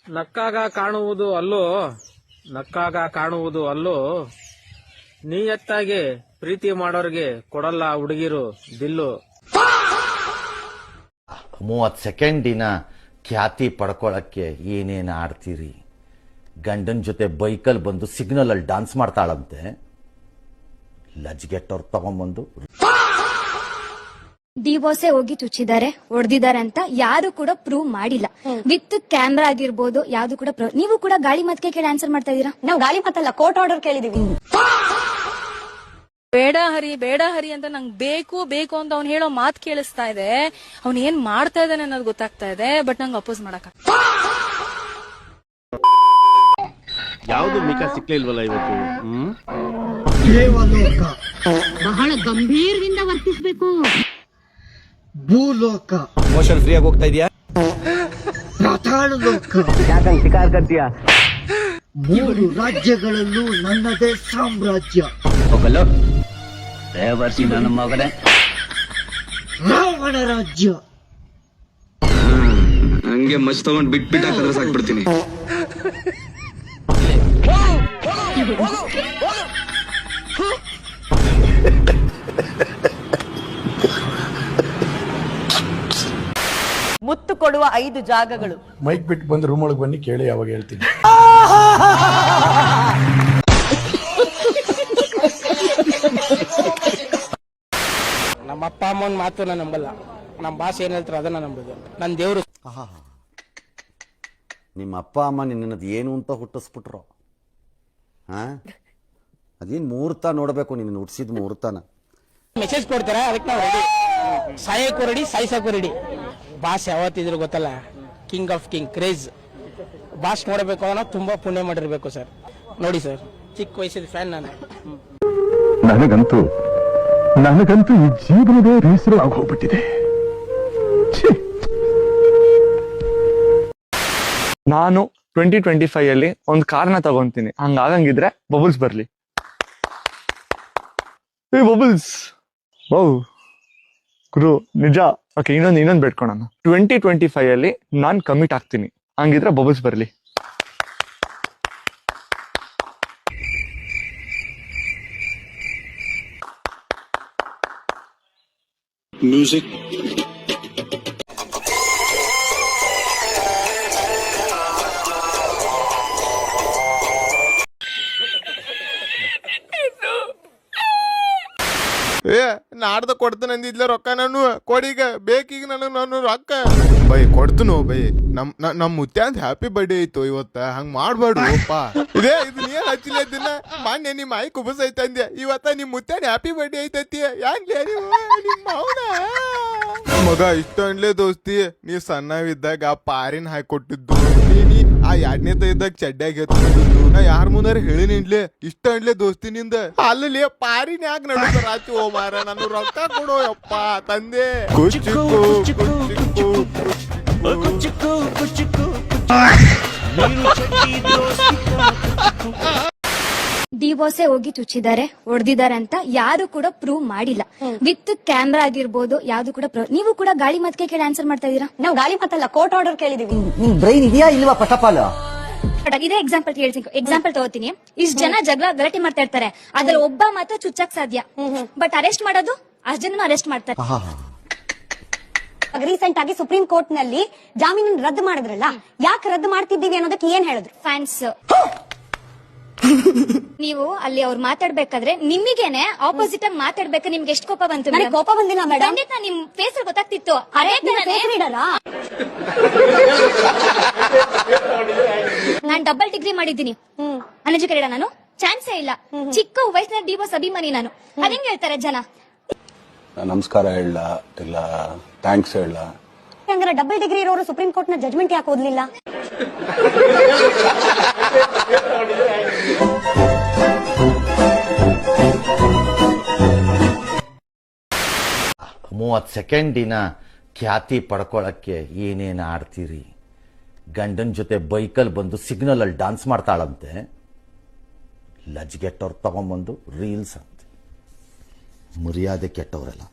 ನಕ್ಕಾಗ ಕಾಣುವುದು ಅಲ್ಲೋ ನಕ್ಕಾಗ ಕಾಣುವುದು ಅಲ್ಲೋ ನೀಯತ್ತಾಗಿ ಪ್ರೀತಿ ಮಾಡೋರ್ಗೆ ಕೊಡಲ್ಲ ಹುಡುಗಿರು ದಿಲ್ಲು. 30 ಸೆಕೆಂಡಿನ ಖ್ಯಾತಿ ಪಡ್ಕೊಳಕ್ಕೆ ಏನೇನು ಆಡ್ತೀರಿ? ಗಂಡನ ಜೊತೆ ಬೈಕಲ್ ಬಂದು ಸಿಗ್ನಲ್ ಅಲ್ಲಿ ಡಾನ್ಸ್ ಮಾಡ್ತಾಳಂತೆ. ಲಜ್ಗೆಟ್ಟವ್ರು ತಗೊಂಡ್ಬಂದು ಡಿವೋರ್ಸೇ ಹೋಗಿ ಚುಚ್ಚಿದ್ದಾರೆ, ಹೊಡೆದಿದ್ದಾರೆ ಅಂತ ಯಾರು ಕೂಡ ಪ್ರೂವ್ ಮಾಡಿಲ್ಲ. ವಿತ್ ಕ್ಯಾಮ್ರಾ ಆಗಿರ್ಬೋದು, ಯಾವ್ದು ಕೂಡ ನೀವು ಕೂಡ ಗಾಳಿ ಮತ್ಕೆ ಕೇಳಿ ಆನ್ಸರ್ ಮಾಡ್ತಾ ಇದೀರಾ. ನಾವು ಗಾಳಿ ಮಾತಲ್ಲ, ಕೋರ್ಟ್ ಆರ್ಡರ್ ಕೇಳಿದೀವಿ. ಬೇಡ ಹರಿ ಅಂತ ನಂಗೆ ಬೇಕು ಬೇಕು ಅಂತ ಅವ್ನು ಹೇಳೋ ಮಾತು ಕೇಳಿಸ್ತಾ ಇದೆ. ಅವ್ನು ಏನ್ ಮಾಡ್ತಾ ಇದ್ದಾನೆ ಅನ್ನೋದು ಗೊತ್ತಾಗ್ತಾ ಇದೆ, ಬಟ್ ನಂಗೆ ಅಪೋಸ್ ಮಾಡಕ್ ಯಾವ್ದು ಮಿಕ ಸಿಕ್ಲಿಲ್ವಲ್ಲ ಇವತ್ತು. ದೇವಲೋಕ ಬಹಳ ಗಂಭೀರದಿಂದ ವರ್ತಿಸಬೇಕು. ಭೂಲೋಕ ಮೋಷನ್ ಫ್ರೀ ಆಗಿ ಹೋಗ್ತಾ ಇದೆಯಾ? ಪಾತಾಳ ಲೋಕ ಯಾಕಂಗ್ ಶಿಕಾರ್ ಕರ್ತೀಯ? 3 ರಾಜ್ಯಗಳಲ್ಲೂ ನನ್ನದೇ ಸಾಮ್ರಾಜ್ಯ. ಹೋಗಲ್ಲ ದೇವರ್ಸಿ ನನ್ನ ಮಗನೇ. ರಾವಣ ರಾಜ್ಯ. ಹಂಗೆ ಮಚ್ ತಗೊಂಡ್ ಬಿಟ್ ಹಾಕಿದ್ರೆ ಸಾಕ್ಬಿಡ್ತೀನಿ. ಮುತ್ತು ಕೊಡುವ 5 ಜಾಗಗಳು. ಮೈಕ್ ಬಿಟ್ಟು ಬಂದು ರೂಮ್ ಒಳಗೆ ಬನ್ನಿ, ಕೇಳಿ ಯಾವಾಗ ಹೇಳ್ತೀನಿ. ನಮ್ಮ ಅಪ್ಪ ಅಮ್ಮನ ಮಾತು ನಾನು ನಂಬಲ್ಲ, ನಮ್ಮ ಭಾಷೆ ಏನ್ ಹೇಳ್ತಾರೆ ಅದನ್ನ ನಂಬೋದು. ನನ್ನ ದೇವ್ರು. ನಿಮ್ಮ ಅಪ್ಪ ಅಮ್ಮ ನಿನ್ನದು ಏನು ಅಂತ ಹುಟ್ಟಿಸ್ಬಿಟ್ರು. ಅದೇನು ಮುಹೂರ್ತ ನೋಡಬೇಕು, ನಿನ್ನ ಹುಟ್ಟಿಸಿದ ಮುಹೂರ್ತನ. ಮೆಸೇಜ್ ಕೊಡ್ತಾರೆ, ಅದಕ್ಕೆ ನಾವು ರೆಡಿ. ಸಾಯಕ್ಕೂ ರೆಡಿ, ಸಾಯಿಸಕ್ಕೂ ರೆಡಿ. ಬಾಸ್ ಯಾವತ್ತಿದ್ರು ಗೊತ್ತಲ್ಲ, king of king craze. Boss ನೋಡಬೇಕು ಅನ್ನೋ ತುಂಬಾ ಪುಣ್ಯ ಮಾಡಿರ್ಬೇಕು ಸರ್. ನೋಡಿ ಸರ್, ಚಿಕ್ಕ ವಯಸ್ಸಿದ ಫ್ಯಾನ್ ನಾನು. ನನಗಂತೂ ಈ ಜೀವನದೇ ಬೇಸರ ಆಗೋಗ್ಬಿಟ್ಟಿದೆ. ನಾನು 2025 ಅಲ್ಲಿ ಒಂದು ಕಾರ್ನ ತಗೊಂತೀನಿ, ಹಂಗಾಗಂಗಿದ್ರೆ ಬಬಲ್ಸ್ ಬರ್ಲಿ. ಬಬಲ್ಸ್ ಗುರು ನಿಜ. ಓಕೆ, ಇನ್ನೊಂದು ಬೇಡ್ಕೊಳೋಣ. 2025 ಅಲ್ಲಿ ನಾನ್ ಕಮಿಟ್ ಆಗ್ತೀನಿ, ಹಂಗಿದ್ರೆ ಬಬಲ್ಸ್ ಬರ್ಲಿ. ಮ್ಯೂಸಿಕ್ ನಾಡ್ದ ಕೊಡ್ತಾನೆ ಅಂದಿದ್ಲ ರೊಕ್ಕ. ನಾನು ಕೊಡೀಗ ಬೇಕೀಗ ನಾನು ರೊಕ್ಕ ಬೈ ಕೊಡ್ತನು. ಬೈ ನಮ್ ಮುತ್ಯಾಂದ ಹ್ಯಾಪಿ ಬರ್ಡೇ ಐತು ಇವತ್ತ, ಹಂಗ್ ಮಾಡ್ಬಾರ್ದು ಅಪ್ಪ. ಇದು ನೀ ಹಚ್ಚಿಲ್ಲ ದಿನ ಮಾನ್ಯ ನಿಮ್ ಆಯ್ ಕುಬಸ್ ಐತಂದ್ಯ, ಇವತ್ತ ನಿಮ್ ಮುತ್ಯಾನ ಹ್ಯಾಪಿ ಬರ್ಡೇ ಐತತಿ. ಯಾನ್ಲೇ ನಿಮ್ಮ ಅವನ ಮಗ ಇಷ್ಟ ಅನ್ಲೇ ದೋಸ್ತಿ. ನೀ ಸಣ್ಣವಿದ್ದಾಗ ಆ ಪಾರಿನ ಹಾಕೊಟ್ಟಿದ್ದು, ನೀ ಆ 2ನೇ ಇದ್ದಾಗ ಚಡ್ಡ್ಯಾಗ ಎತ್ಕೊಂಡಿದ್ದು. ನಾ ಯಾರ ಮುಂದಾರ ಹೇಳಿ ನಿನ್ಲೆ ಇಷ್ಟ ಅನ್ಲೇ ದೋಸ್ತಿ ನಿಂದ. ಅಲ್ಲಿ ಪಾರಿನ ಯಾಕೆ ನಡುತ್ತಾರ ಆಚು ಓ ಮಾರ. ನಾನು ರೊಕ್ಕ ಕೊಡೋ ಯಪ್ಪ ತಂದೆ. ಡಿವೋರ್ಸೇ ಹೋಗಿ ಚುಚ್ಚಿದ್ದಾರೆ, ಹೊಡೆದಿದ್ದಾರೆ ಅಂತ ಯಾರು ಕೂಡ ಪ್ರೂವ್ ಮಾಡಿಲ್ಲ. ವಿತ್ ಕ್ಯಾಮ್ರಾ ಆಗಿರ್ಬೋದು, ಯಾವ್ದು ಕೂಡ ನೀವು ಕೂಡ ಗಾಳಿ ಮತ್ಕೆ ಕೇಳಿ ಆನ್ಸರ್ ಮಾಡ್ತಾ ಇದೀರಾ. ನಾವು ಗಾಳಿ ಮಾತಲ್ಲ, ಕೋರ್ಟ್ ಆರ್ಡರ್ ಕೇಳಿದೀವಿ. ನಿಮ್ ಬ್ರೈನ್ ಇದೆಯಾ ಇಲ್ವಾ? ಪಟಪಾಲ ಇದೇ ಎಕ್ಸಾಂಪಲ್ ತಗೋತೀನಿ. ಇಷ್ಟು ಜನ ಜಗಳ ಗಲಾಟೆ ಮಾಡ್ತಾ ಇರ್ತಾರೆ, ಅದ್ರಲ್ಲಿ ಒಬ್ಬ ಮಾತ್ರ ಚುಚ್ಚಕ್ ಸಾಧ್ಯ, ಬಟ್ ಅರೆಸ್ಟ್ ಮಾಡೋದು ಅಷ್ಟು ಜನ ಅರೆಸ್ಟ್ ಮಾಡ್ತಾರೆ. ರೀಸೆಂಟ್ ಆಗಿ ಸುಪ್ರೀಂ ಕೋರ್ಟ್ ನಲ್ಲಿ ಜಾಮೀನು ರದ್ದು ಮಾಡಿದ್ರಲ್ಲ, ಯಾಕೆ ರದ್ದು ಮಾಡ್ತಿದ್ದೀವಿ ಅನ್ನೋದಕ್ಕೆ ಏನ್ ಹೇಳಿದ್ರು? ಫ್ಯಾನ್ಸ್ ನೀವು ಅಲ್ಲಿ ಅವ್ರು ಮಾತಾಡ್ಬೇಕಾದ್ರೆ ನಿಮಗೇನೆ ಆಪೋಸಿಟ್ ಆಗಿ ಮಾತಾಡ್ಬೇಕು. ನಿಮ್ಗೆ ಎಷ್ಟು ಕೋಪ ಬಂತು? ನನಗೆ ಕೋಪ ಬಂದಿಲ್ಲ ಮೇಡಮ್. ಖಂಡಿತ ನಿಮ್ ಫೇಸ್ ಗೊತ್ತಾಗ್ತಿತ್ತು. ನಾನ್ ಡಬಲ್ ಡಿಗ್ರಿ ಮಾಡಿದ್ದೀನಿ, ಅನ್ಎಜುಕೇಟೆಡ್. ನಾನು ಚಾನ್ಸೇ ಇಲ್ಲ. ಚಿಕ್ಕ ವಯಸ್ಸಿನ ಡಿವೋರ್ಸ್ ಅಭಿಮಾನಿ ನಾನು. ಅದಂಗ್ ಹೇಳ್ತಾರೆ ಜನ. ನಮಸ್ಕಾರ ಹೇಳ ಇಲ್ಲ ಥ್ಯಾಂಕ್ಸ್ ಹೇಳ. ಹಂಗಾರೆ ಡಬಲ್ ಡಿಗ್ರಿ ಇರೋರು ಸುಪ್ರೀಂ ಕೋರ್ಟ್ ನ ಜಡ್ಜ್ಮೆಂಟ್ ಯಾಕೆ ಓದ್ಲಿಲ್ಲ? ಸೆಕೆಂಡಿನ ಖ್ಯಾತಿ ಪಡ್ಕೊಳಕ್ಕೆ ಏನೇನು ಆಡ್ತೀರಿ? ಗಂಡನ ಜೊತೆ ಬೈಕಲ್ ಬಂದು ಸಿಗ್ನಲ್ ಅಲ್ಲಿ ಡಾನ್ಸ್ ಮಾಡ್ತಾಳಂತೆ. ಲಜ್ಗೆಟ್ಟವ್ರು ತಗೊಂಡ್ಬಂದು ರೀಲ್ಸ್ ಅಂತೆ. ಮರ್ಯಾದೆ ಕೆಟ್ಟವರೆಲ್ಲ.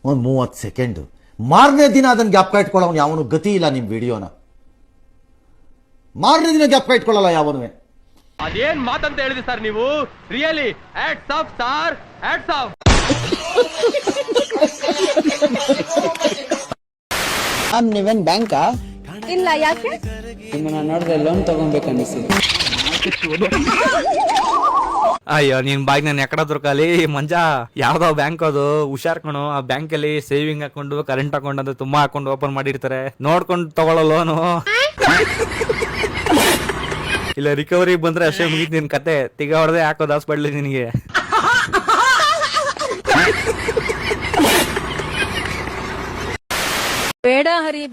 ಒಂದು 30 ಸೆಕೆಂಡು, ಮಾರನೇ ದಿನ ಅದನ್ನ ಜ್ಞಾಪಕ ಇಟ್ಕೊಳ್ಳೋನು ಯಾವನು ಗತಿ ಇಲ್ಲ. ನಿಮ್ಮ ವಿಡಿಯೋನ ಮಾರನೇ ದಿನ ಜ್ಞಾಪಕ ಇಟ್ಕೊಳ್ಳಲ್ಲ ಯಾವನುವೆ. ಅದೇನ್ ಮಾತಂತ ಹೇಳಿದ್ರಿ ಸರ್ ನೀವು? Really hats off sir, hats off. ನೀವೇನ್ ಬ್ಯಾಂಕಾ? ಇಲ್ಲ, ಯಾಕೆ? ನಿಮ್ಮನ್ನ ನೋಡಿದ್ರೆ ಲೋನ್ ತಗೊಬೇಕನ್ನಿಸ್ತಿದೆ. ಅಯ್ಯೋ ನೀನ್ ಬಾಯ್ ನಾನು ಎಕಡಾದ್ರು ಖಾಲಿ ಮಂಜ ಯಾವ್ದೋ ಬ್ಯಾಂಕ್ ಅದು ಹುಷಾರ್ ಕಣು. ಆ ಬ್ಯಾಂಕ್ ಅಲ್ಲಿ ಸೇವಿಂಗ್ ಅಕೌಂಟ್, ಕರೆಂಟ್ ಅಕೌಂಟ್ ಅಂತ ತುಂಬಾ ಅಕೌಂಟ್ ಓಪನ್ ಮಾಡಿರ್ತಾರೆ. ನೋಡ್ಕೊಂಡು ತಗೊಳ್ಳೋ ಲೋನು. ಇಲ್ಲ ರಿಕವರಿ ಬಂದ್ರೆ ಅಷ್ಟೇ ಮುಗೀತು ನಿನ್ ಕತೆ. ತಿಗ ಹೊಡೆದೇ ಹಾಕೋದು ಹಾಸ್ಪಿಟ್ಲ್ ನಿನಗೆ.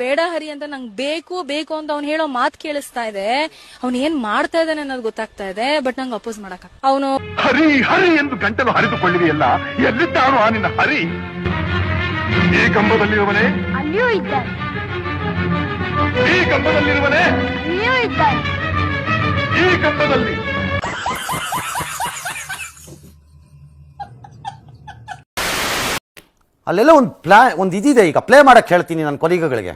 ಬೇಡ ಹರಿ ಅಂತ ನಂಗೆ ಬೇಕು ಅಂತ ಅವ್ನು ಹೇಳೋ ಮಾತು ಕೇಳಿಸ್ತಾ ಇದೆ. ಅವ್ನು ಏನ್ ಮಾಡ್ತಾ ಇದ್ದಾನೆ ಅನ್ನೋದು ಗೊತ್ತಾಗ್ತಾ ಇದೆ, ಬಟ್ ನಂಗೆ ಅಪೋಸ್ ಮಾಡಕ್ ಅವನು ಹರಿ ಹರಿ ಎಂದು ಗಂಟಲು ಹರಿದುಕೊಳ್ಳಿದೆಯಲ್ಲ, ಎಲ್ಲಿದ್ದಾನು ಆ ನಿನ್ನ ಹರಿ? ಈ ಕಂಬದಲ್ಲಿರುವನೇ, ಅಲ್ಲಿಯೂ ಇದ್ದಾರೆ, ಈ ಕಂಬದಲ್ಲಿರುವನೇ, ಅಲ್ಲಿಯೂ ಇದ್ದಾರೆ. ಈ ಕಂಬದಲ್ಲಿ. ಅಲ್ಲೆಲ್ಲ ಒಂದು ಇದಿದೆ. ಈಗ ಪ್ಲೇ ಮಾಡಕ್ ಹೇಳ್ತೀನಿ ನನ್ನ ಕೊಲೀಗಗಳಿಗೆ.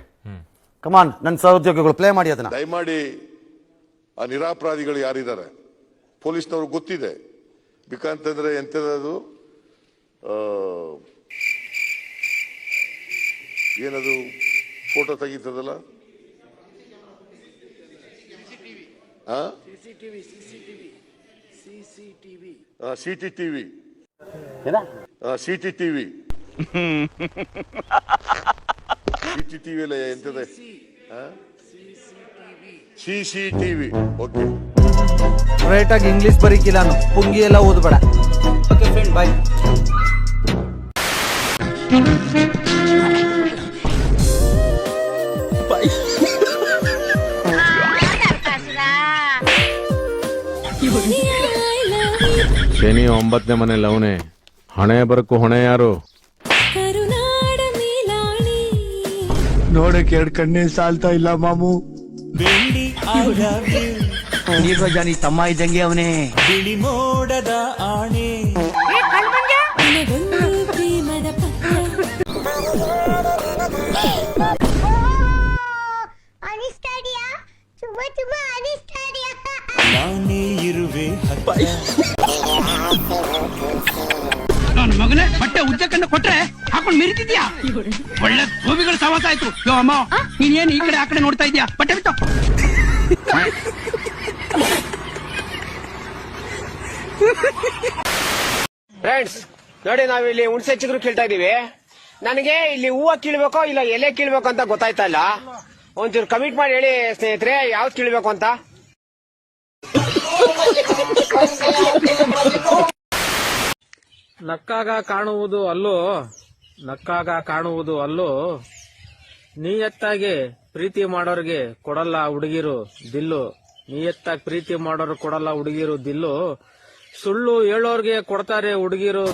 ಕಮಾನ್ ನನ್ನ ಸಹೋದ್ಯೋಗಿಗಳು ಪ್ಲೇ ಮಾಡಿ ಅದನ್ನ. ದಯಮಾಡಿ ಆ ನಿರಾಪರಾಧಿಗಳು ಯಾರಿದ್ದಾರೆ ಪೊಲೀಸ್ನವ್ರು ಗೊತ್ತಿದೆ. ಬೇಕಂತಂದ್ರೆ ಎಂತದದು ಏನದು ಫೋಟೋ ತೆಗಿತದಲ್ಲ, CCTV ಎಲ್ಲ ಎಂತದೆ? CCTV. ಓಕೆ, ರೈಟ್ ಆಗಿ ಇಂಗ್ಲಿಷ್ ಬರೀಕಿಲ್ಲ, ಪುಂಗಿ ಎಲ್ಲ ಓದ್ಬೇಡ. ಓಕೆ ಫ್ರೆಂಡ್, ಬಾಯ್. ಶನಿ 9ನೇ ಮನೇಲಿ ಅವನೇ. ಹಣೆ ಬರಕ್ಕೂ ಹೊಣೆ ಯಾರು? ನೋಡಕ್ಕೆ 2 ಕಣ್ಣೇ ಸಾಲ್ತಾ ಇಲ್ಲ ಮಾಮು. ನೀರು ಜಾನಿ ತಮ್ಮ ಇದ್ದಂಗೆ ಅವನೇ. ಬಿಳಿ ಮೋಡದ ಆಣೆ. ನಾನೇ ಇರುವೆ ನನ್ನ ಮಗನೇ, ಬಟ್ಟೆ ಉದ್ದಕ್ಕನ್ನು ಕೊಟ್ರೆ ಹಾಕೊಂಡು ಮೆರಿತಿದ್ಯಾ? ಒಳ್ಳೆ ಗೋಬಿಗಳ ಸವಾಸ ಆಯ್ತು. ಅಮ್ಮ ನೀನೇನು ಈ ಕಡೆ ಆ ಕಡೆ ನೋಡ್ತಾ ಇದ್ಯಾ? ಬಟ್ಟೆ ಬಿಟ್ಟು. ಫ್ರೆಂಡ್ಸ್ ನೋಡಿ, ನಾವಿಲ್ಲಿ ಹುಣಸೆ ಚಿಗುರು ಕೀಳ್ತಾ ಇದೀವಿ. ನನಗೆ ಇಲ್ಲಿ ಹೂವ ಕೀಳ್ಬೇಕೋ ಇಲ್ಲ ಎಲೆ ಕೀಳ್ಬೇಕು ಅಂತ ಗೊತ್ತಾಯ್ತಾ ಇಲ್ಲ. ಒಂಚೂರು ಕಮಿಟ್ ಮಾಡಿ ಹೇಳಿ ಸ್ನೇಹಿತರೆ, ಯಾವ್ದು ಕೀಳ್ಬೇಕು ಅಂತ. ನಕ್ಕಾಗ ಕಾಣುವುದು ಅಲ್ಲೋ ನಿಯತ್ತಾಗಿ ಪ್ರೀತಿ ಮಾಡೋರ್ಗೆ ಕೊಡಲ್ಲ ಹುಡುಗಿರು ದಿಲ್ಲು. ನಿಯತ್ತಾಗಿ ಪ್ರೀತಿ ಮಾಡೋರು ಕೊಡಲ್ಲ ಹುಡುಗಿರು ದಿಲ್ಲು. ಸುಳ್ಳು ಹೇಳೋರ್ಗೆ ಕೊಡ್ತಾರೆ ಹುಡುಗಿರು